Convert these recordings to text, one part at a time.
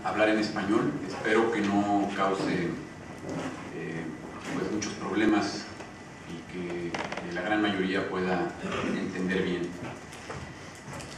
hablar en español. Espero que no cause pues muchos problemas y que la gran mayoría pueda entender bien.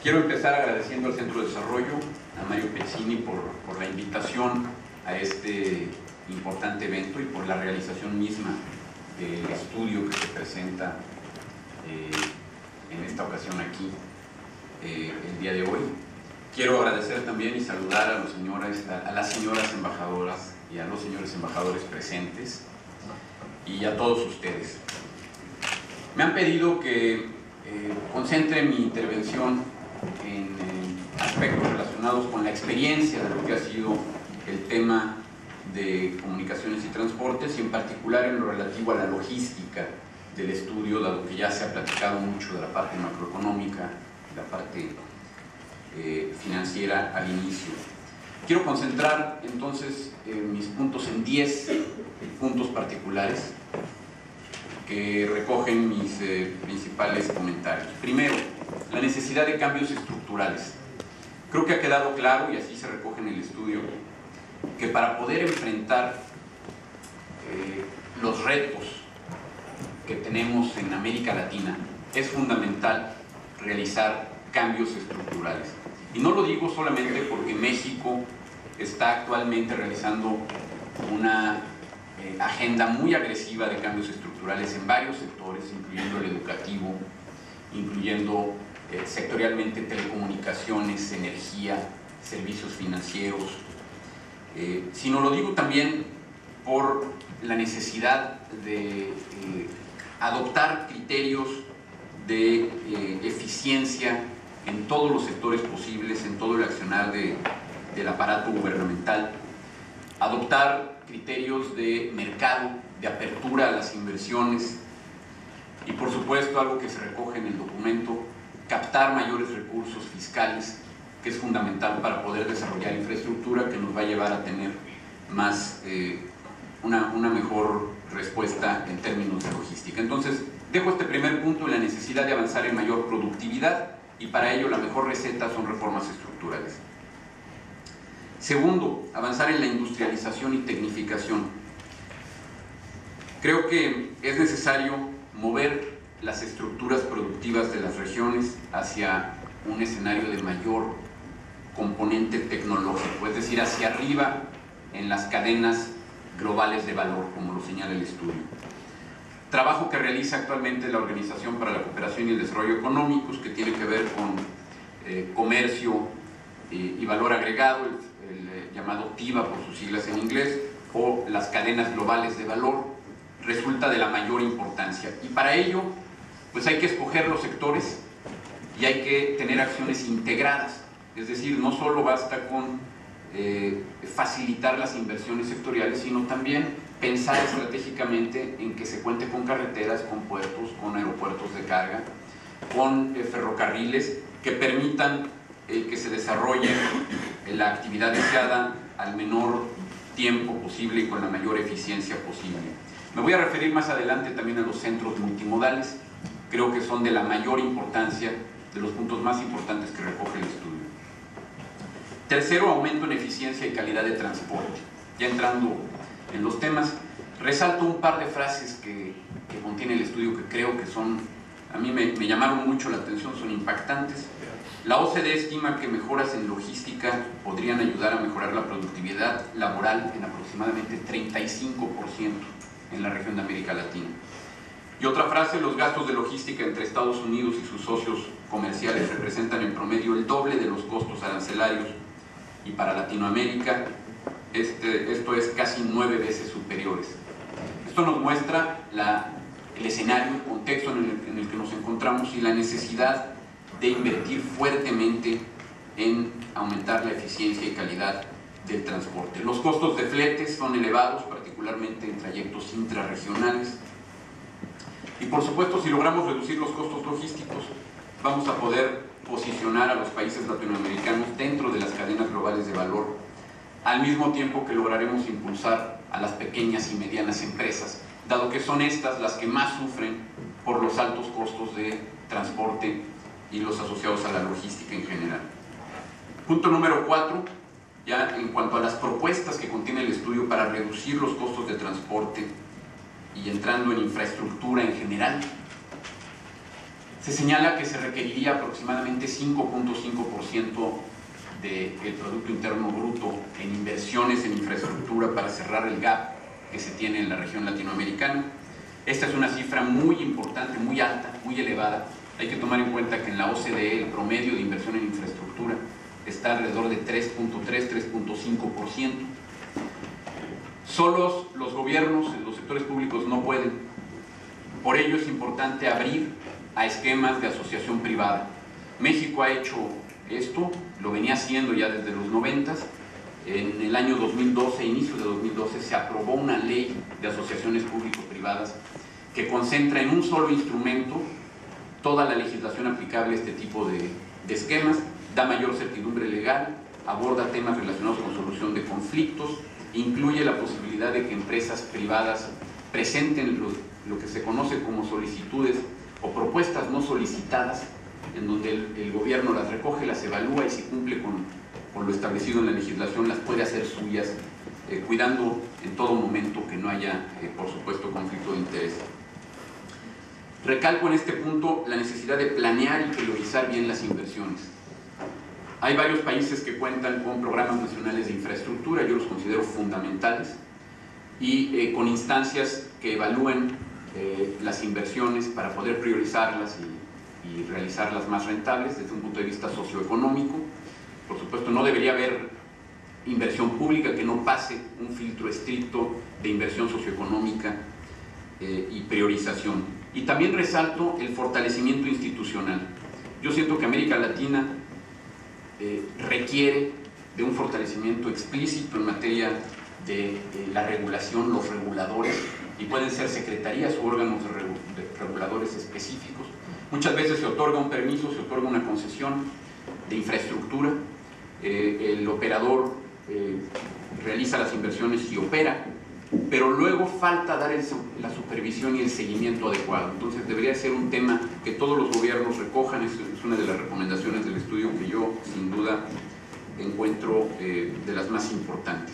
Quiero empezar agradeciendo al Centro de Desarrollo, a Mario Pezzini por la invitación a este importante evento y por la realización misma del estudio que se presenta en esta ocasión aquí el día de hoy. Quiero agradecer también y saludar a las señoras embajadoras y a los señores embajadores presentes y a todos ustedes. Me han pedido que concentre mi intervención en aspectos relacionados con la experiencia de lo que ha sido el tema de comunicaciones y transportes, y en particular en lo relativo a la logística del estudio, dado que ya se ha platicado mucho de la parte macroeconómica, de la parte financiera al inicio. Quiero concentrar entonces mis puntos en 10 puntos particulares que recogen mis principales comentarios. Primero, la necesidad de cambios estructurales. Creo que ha quedado claro, y así se recoge en el estudio, que para poder enfrentar los retos que tenemos en América Latina es fundamental realizar cambios estructurales. Y no lo digo solamente porque México está actualmente realizando una agenda muy agresiva de cambios estructurales en varios sectores, incluyendo el educativo, incluyendo sectorialmente telecomunicaciones, energía, servicios financieros, sino lo digo también por la necesidad de adoptar criterios de eficiencia en todos los sectores posibles, en todo el accionar del aparato gubernamental, adoptar criterios de mercado, de apertura a las inversiones y, por supuesto, algo que se recoge en el documento, captar mayores recursos fiscales, que es fundamental para poder desarrollar infraestructura que nos va a llevar a tener una mejor respuesta en términos de logística. Entonces, dejo este primer punto en la necesidad de avanzar en mayor productividad, y para ello la mejor receta son reformas estructurales. Segundo, avanzar en la industrialización y tecnificación. Creo que es necesario mover las estructuras productivas de las regiones hacia un escenario de mayor componente tecnológico, es decir, hacia arriba en las cadenas globales de valor, como lo señala el estudio. Trabajo que realiza actualmente la Organización para la Cooperación y el Desarrollo Económicos, que tiene que ver con comercio y valor agregado, el llamado TIVA por sus siglas en inglés, o las cadenas globales de valor, resulta de la mayor importancia. Y para ello, pues hay que escoger los sectores y hay que tener acciones integradas, es decir, no solo basta con facilitar las inversiones sectoriales, sino también pensar estratégicamente en que se cuente con carreteras, con puertos, con aeropuertos de carga, con ferrocarriles que permitan que se desarrolle la actividad deseada al menor tiempo posible y con la mayor eficiencia posible. Me voy a referir más adelante también a los centros multimodales. Creo que son de la mayor importancia, de los puntos más importantes que recoge el estudio. Tercero, aumento en eficiencia y calidad de transporte. Ya entrando en los temas, resalto un par de frases que contiene el estudio que creo que son, a mí me llamaron mucho la atención, son impactantes. La OCDE estima que mejoras en logística podrían ayudar a mejorar la productividad laboral en aproximadamente 35% en la región de América Latina. Y otra frase, los gastos de logística entre Estados Unidos y sus socios comerciales representan en promedio el doble de los costos arancelarios, y para Latinoamérica esto es casi 9 veces superiores. Esto nos muestra el escenario, el contexto en el que nos encontramos y la necesidad de invertir fuertemente en aumentar la eficiencia y calidad del transporte. Los costos de fletes son elevados, particularmente en trayectos intrarregionales. Y por supuesto, si logramos reducir los costos logísticos, vamos a poder posicionar a los países latinoamericanos dentro de las cadenas globales de valor, al mismo tiempo que lograremos impulsar a las pequeñas y medianas empresas, dado que son estas las que más sufren por los altos costos de transporte y los asociados a la logística en general. Punto número 4, Ya en cuanto a las propuestas que contiene el estudio para reducir los costos de transporte y entrando en infraestructura en general, se señala que se requeriría aproximadamente 5.5% del Producto Interno Bruto en inversiones en infraestructura para cerrar el gap que se tiene en la región latinoamericana. Esta es una cifra muy importante, muy alta, muy elevada. Hay que tomar en cuenta que en la OCDE el promedio de inversión en infraestructura está alrededor de 3.3-3.5%. Solos los gobiernos, los sectores públicos no pueden. Por ello es importante abrir a esquemas de asociación privada. México ha hecho esto, lo venía haciendo ya desde los 90s. En el año 2012, inicio de 2012, se aprobó una ley de asociaciones público-privadas que concentra en un solo instrumento toda la legislación aplicable a este tipo de esquemas, da mayor certidumbre legal, aborda temas relacionados con solución de conflictos, incluye la posibilidad de que empresas privadas presenten lo que se conoce como solicitudes o propuestas no solicitadas, en donde el gobierno las recoge, las evalúa y si cumple con lo establecido en la legislación las puede hacer suyas, cuidando en todo momento que no haya, por supuesto, conflicto de interés. Recalco en este punto la necesidad de planear y priorizar bien las inversiones. Hay varios países que cuentan con programas nacionales de infraestructura, yo los considero fundamentales, y con instancias que evalúen las inversiones para poder priorizarlas y realizarlas más rentables desde un punto de vista socioeconómico. Por supuesto, no debería haber inversión pública que no pase un filtro estricto de inversión socioeconómica y priorización. Y también resalto el fortalecimiento institucional. Yo siento que América Latina requiere de un fortalecimiento explícito en materia de la regulación, los reguladores, y pueden ser secretarías o órganos reguladores específicos. Muchas veces se otorga un permiso, se otorga una concesión de infraestructura, el operador realiza las inversiones y opera, pero luego falta dar la supervisión y el seguimiento adecuado. Entonces debería ser un tema que todos los gobiernos recojan. Es una de las recomendaciones del estudio que yo sin duda encuentro de las más importantes.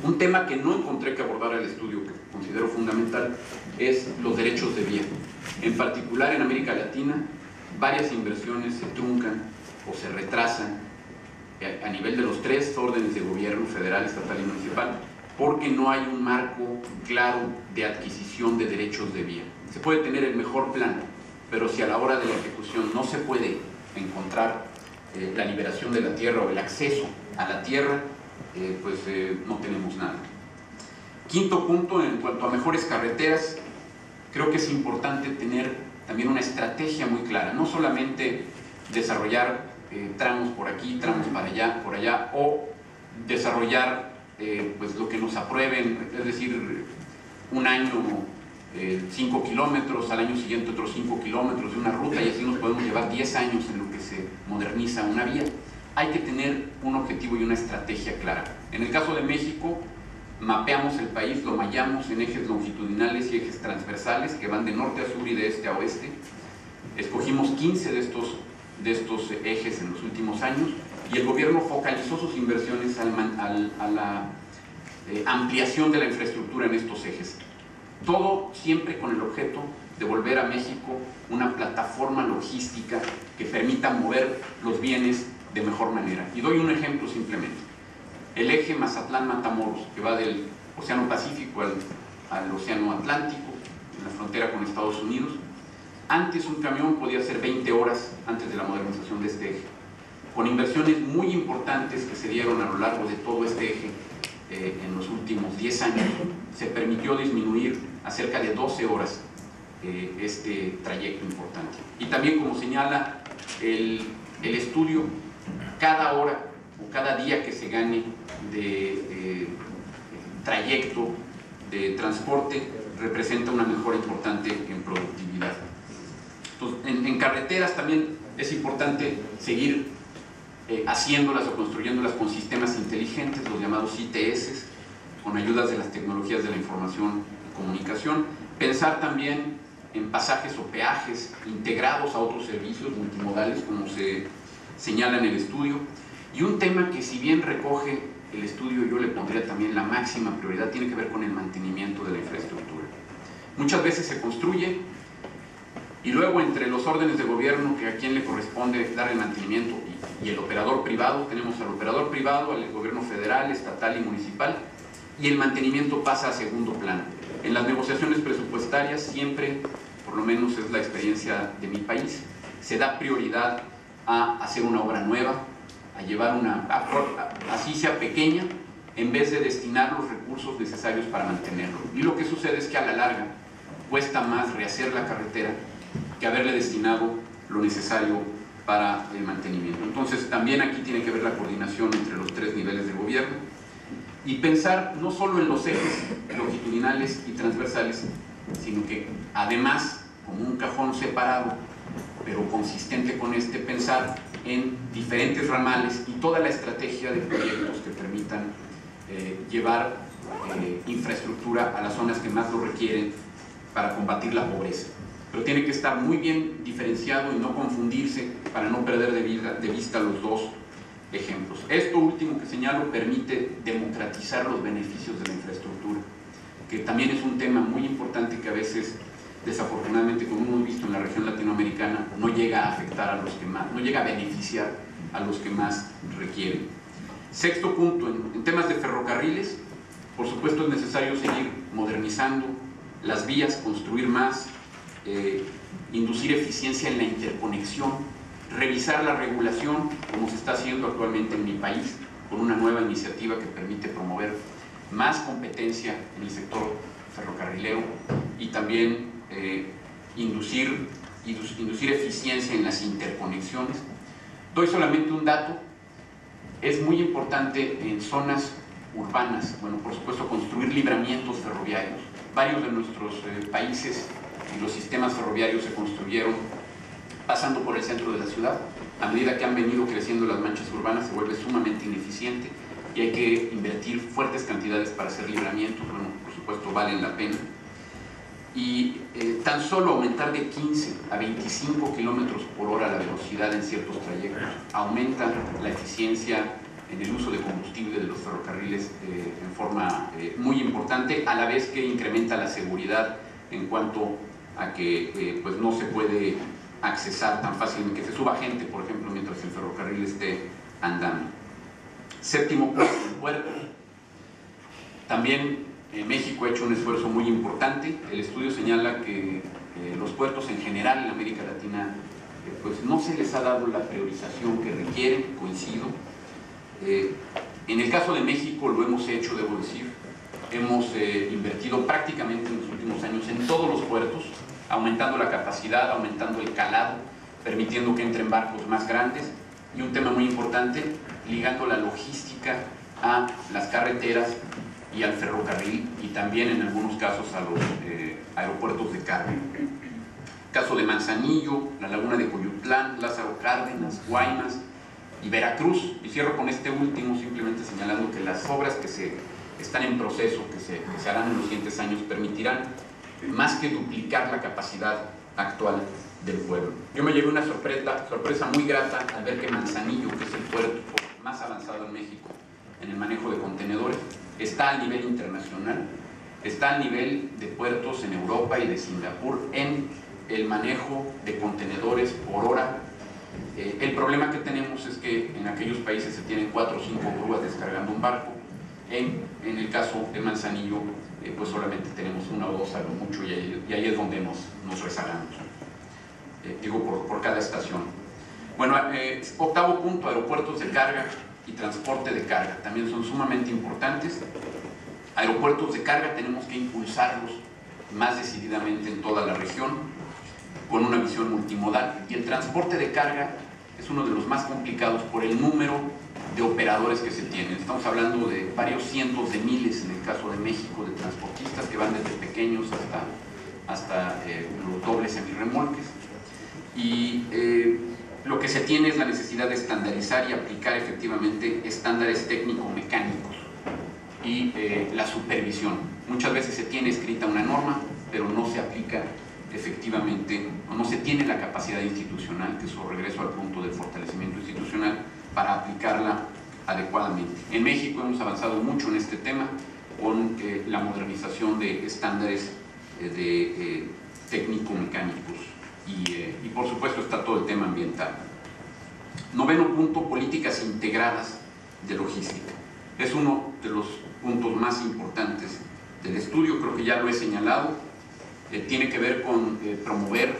Un tema que no encontré que abordar el estudio, que considero fundamental, es los derechos de vía. En particular en América Latina, varias inversiones se truncan o se retrasan a nivel de los tres órdenes de gobierno, federal, estatal y municipal, porque no hay un marco claro de adquisición de derechos de vía. Se puede tener el mejor plan, pero si a la hora de la ejecución no se puede encontrar la liberación de la tierra o el acceso a la tierra, no tenemos nada. Quinto punto, en cuanto a mejores carreteras, creo que es importante tener también una estrategia muy clara, no solamente desarrollar tramos por aquí, tramos para allá, por allá, o desarrollar lo que nos aprueben, es decir, un año 5 kilómetros, al año siguiente otros 5 kilómetros de una ruta, y así nos podemos llevar 10 años en lo que se moderniza una vía. Hay que tener un objetivo y una estrategia clara. En el caso de México, mapeamos el país, lo mallamos en ejes longitudinales y ejes transversales que van de norte a sur y de este a oeste. Escogimos 15 de estos ejes en los últimos años, y el gobierno focalizó sus inversiones a la ampliación de la infraestructura en estos ejes. Todo siempre con el objeto de volver a México una plataforma logística que permita mover los bienes de mejor manera. Y doy un ejemplo simplemente. El eje Mazatlán-Matamoros, que va del Océano Pacífico al Océano Atlántico, en la frontera con Estados Unidos. Antes un camión podía hacer 20 horas antes de la modernización de este eje. Con inversiones muy importantes que se dieron a lo largo de todo este eje en los últimos 10 años, se permitió disminuir a cerca de 12 horas este trayecto importante. Y también, como señala el estudio, cada hora o cada día que se gane de trayecto de transporte representa una mejora importante en productividad. Entonces, en carreteras también es importante seguir haciéndolas o construyéndolas con sistemas inteligentes, los llamados ITS, con ayudas de las tecnologías de la información y comunicación. Pensar también en pasajes o peajes integrados a otros servicios multimodales, como se señala en el estudio, Y un tema que, si bien recoge el estudio, yo le pondría también la máxima prioridad, tiene que ver con el mantenimiento de la infraestructura. Muchas veces se construye y luego, entre los órdenes de gobierno, que a quien le corresponde dar el mantenimiento, y el operador privado, tenemos al operador privado, al gobierno federal, estatal y municipal, y el mantenimiento pasa a segundo plano. En las negociaciones presupuestarias siempre, por lo menos es la experiencia de mi país, se da prioridad a hacer una obra nueva, a llevar así sea pequeña, en vez de destinar los recursos necesarios para mantenerlo. Y lo que sucede es que a la larga cuesta más rehacer la carretera que haberle destinado lo necesario para el mantenimiento. Entonces, también aquí tiene que ver la coordinación entre los 3 niveles de gobierno y pensar no solo en los ejes longitudinales y transversales, sino que además, como un cajón separado, pero consistente con este, pensar en diferentes ramales y toda la estrategia de proyectos que permitan llevar infraestructura a las zonas que más lo requieren para combatir la pobreza. Pero tiene que estar muy bien diferenciado y no confundirse para no perder de vista los dos ejemplos. Esto último que señalo permite democratizar los beneficios de la infraestructura, que también es un tema muy importante que a veces, desafortunadamente, como hemos visto en la región latinoamericana, no llega a afectar a los que más, no llega a beneficiar a los que más requieren. Sexto punto, en temas de ferrocarriles, por supuesto es necesario seguir modernizando las vías, construir más, inducir eficiencia en la interconexión, revisar la regulación, como se está haciendo actualmente en mi país, con una nueva iniciativa que permite promover más competencia en el sector ferrocarrilero y también inducir eficiencia en las interconexiones. Doy solamente un dato: es muy importante en zonas urbanas, bueno, por supuesto, construir libramientos ferroviarios. Varios de nuestros países y los sistemas ferroviarios se construyeron pasando por el centro de la ciudad. A medida que han venido creciendo las manchas urbanas, se vuelve sumamente ineficiente y hay que invertir fuertes cantidades para hacer libramientos. Bueno, por supuesto, valen la pena. Y tan solo aumentar de 15 a 25 kilómetros por hora la velocidad en ciertos trayectos aumenta la eficiencia en el uso de combustible de los ferrocarriles en forma muy importante, a la vez que incrementa la seguridad en cuanto a que pues no se puede accesar tan fácilmente, que se suba gente, por ejemplo, mientras el ferrocarril esté andando. Séptimo punto, el puerto. También México ha hecho un esfuerzo muy importante. El estudio señala que los puertos en general en América Latina pues no se les ha dado la priorización que requieren, coincido. En el caso de México lo hemos hecho, debo decir. Hemos invertido prácticamente en los últimos años en todos los puertos, aumentando la capacidad, aumentando el calado, permitiendo que entren barcos más grandes, y un tema muy importante, ligando la logística a las carreteras y al ferrocarril, y también en algunos casos a los aeropuertos de carga. Caso de Manzanillo, la laguna de Coyutlán, Lázaro Cárdenas, Guaymas y Veracruz. Y cierro con este último, simplemente señalando que las obras que están en proceso, que se harán en los siguientes años, permitirán más que duplicar la capacidad actual del pueblo. Yo me llevé una sorpresa muy grata al ver que Manzanillo, que es el puerto más avanzado en México en el manejo de contenedores, está al nivel internacional, está al nivel de puertos en Europa y de Singapur en el manejo de contenedores por hora. El problema que tenemos es que en aquellos países se tienen 4 o 5 grúas descargando un barco. En el caso de Manzanillo, pues solamente tenemos 1 o 2 a lo mucho, y ahí es donde nos rezagamos, digo, por cada estación. Bueno, octavo punto, aeropuertos de carga y transporte de carga, también son sumamente importantes. Aeropuertos de carga tenemos que impulsarlos más decididamente en toda la región, con una visión multimodal, y el transporte de carga es uno de los más complicados por el número de operadores que se tienen. Estamos hablando de varios cientos de miles, en el caso de México, de transportistas que van desde pequeños hasta los dobles semirremolques. Y lo que se tiene es la necesidad de estandarizar y aplicar efectivamente estándares técnico-mecánicos y la supervisión. Muchas veces se tiene escrita una norma, pero no se aplica efectivamente, o no se tiene la capacidad institucional, que eso, regreso al punto del fortalecimiento institucional, para aplicarla adecuadamente. En México hemos avanzado mucho en este tema con la modernización de estándares técnico-mecánicos y por supuesto está todo el tema ambiental. Noveno punto, políticas integradas de logística. Es uno de los puntos más importantes del estudio, creo que ya lo he señalado. Tiene que ver con promover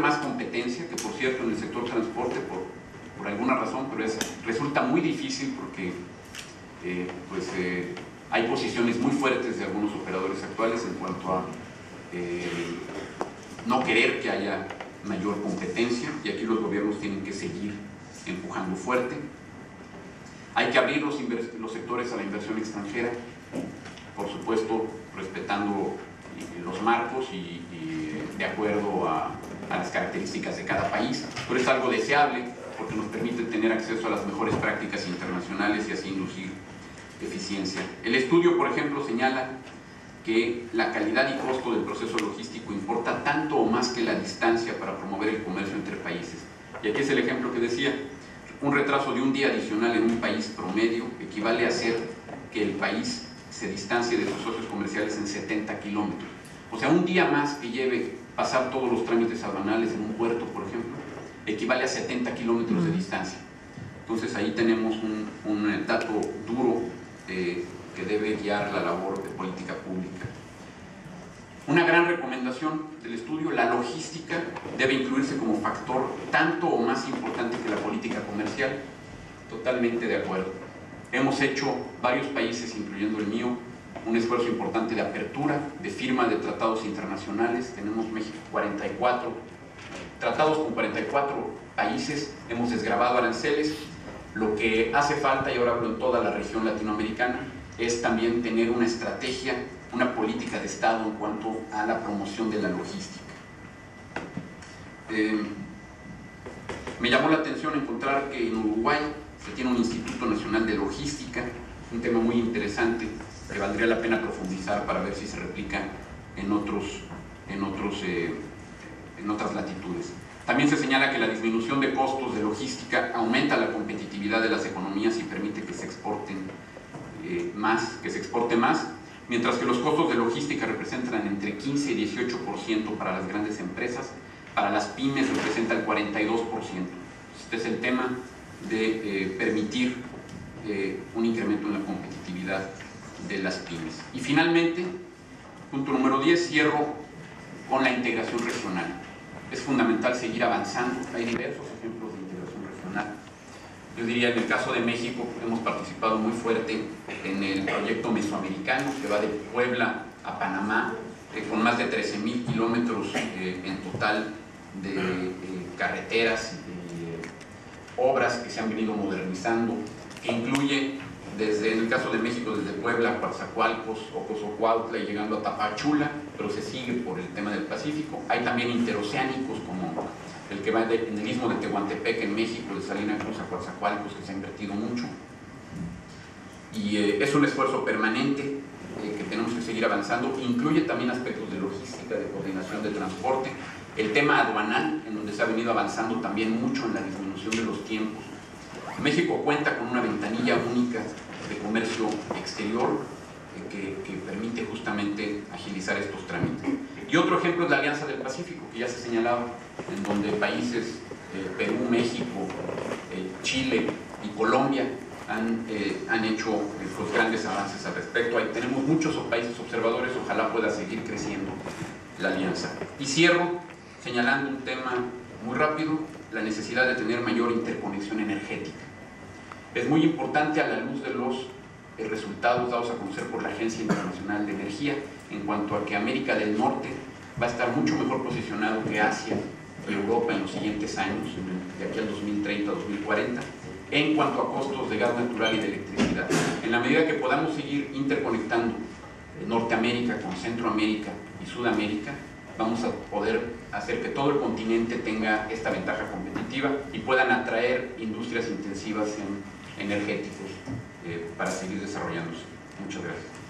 más competencia, que por cierto en el sector transporte por alguna razón, pero resulta muy difícil porque hay posiciones muy fuertes de algunos operadores actuales en cuanto a no querer que haya mayor competencia, y aquí los gobiernos tienen que seguir empujando fuerte. Hay que abrir los sectores a la inversión extranjera, por supuesto respetando los marcos y de acuerdo a las características de cada país, pero es algo deseable porque nos permite tener acceso a las mejores prácticas internacionales y así inducir eficiencia. El estudio, por ejemplo, señala que la calidad y costo del proceso logístico importa tanto o más que la distancia para promover el comercio entre países. Y aquí es el ejemplo que decía: un retraso de un día adicional en un país promedio equivale a hacer que el país se distancie de sus socios comerciales en 70 kilómetros. O sea, un día más que lleve pasar todos los trámites aduanales en un puerto, por ejemplo, equivale a 70 kilómetros de distancia. Entonces ahí tenemos un dato duro que debe guiar la labor de política pública. Una gran recomendación del estudio: la logística debe incluirse como factor tanto o más importante que la política comercial. Totalmente de acuerdo. Hemos hecho varios países, incluyendo el mío, un esfuerzo importante de apertura, de firma de tratados internacionales. Tenemos México 44 tratados con 44 países, hemos desgravado aranceles. Lo que hace falta, y ahora hablo en toda la región latinoamericana, es también tener una estrategia, una política de Estado en cuanto a la promoción de la logística. Me llamó la atención encontrar que en Uruguay se tiene un Instituto Nacional de Logística, un tema muy interesante que valdría la pena profundizar para ver si se replica en otras latitudes. También se señala que la disminución de costos de logística aumenta la competitividad de las economías y permite que se exporte más, mientras que los costos de logística representan entre 15 y 18% para las grandes empresas, para las pymes representa el 42%. Este es el tema de permitir un incremento en la competitividad de las pymes. Y finalmente, punto número 10, cierro con la integración regional. Es fundamental seguir avanzando. Hay diversos ejemplos de integración regional. Yo diría, en el caso de México, hemos participado muy fuerte en el proyecto mesoamericano que va de Puebla a Panamá, con más de 13,000 kilómetros en total de carreteras y obras que se han venido modernizando, que incluye, en el caso de México, desde Puebla, Coatzacoalcos, Ocosocuautla y llegando a Tapachula, pero se sigue por el tema del Pacífico. Hay también interoceánicos, como el que va en el istmo de Tehuantepec en México, de Salina Cruz a Coatzacoalcos, que se ha invertido mucho. Y es un esfuerzo permanente que tenemos que seguir avanzando. Incluye también aspectos de logística, de coordinación de transporte, el tema aduanal, en donde se ha venido avanzando también mucho en la disminución de los tiempos. México cuenta con una ventanilla única de comercio exterior que permite justamente agilizar estos trámites. Y otro ejemplo es la Alianza del Pacífico, que ya se señalaba, en donde países Perú, México, Chile y Colombia han hecho grandes avances al respecto. Ahí tenemos muchos países observadores, ojalá pueda seguir creciendo la alianza. Y cierro señalando un tema muy rápido: la necesidad de tener mayor interconexión energética. Es muy importante, a la luz de los resultados dados a conocer por la Agencia Internacional de Energía, en cuanto a que América del Norte va a estar mucho mejor posicionado que Asia y Europa en los siguientes años, de aquí al 2030-2040, en cuanto a costos de gas natural y de electricidad. En la medida que podamos seguir interconectando Norteamérica con Centroamérica y Sudamérica, vamos a poder hacer que todo el continente tenga esta ventaja competitiva y puedan atraer industrias intensivas en energéticos para seguir desarrollándose. Muchas gracias.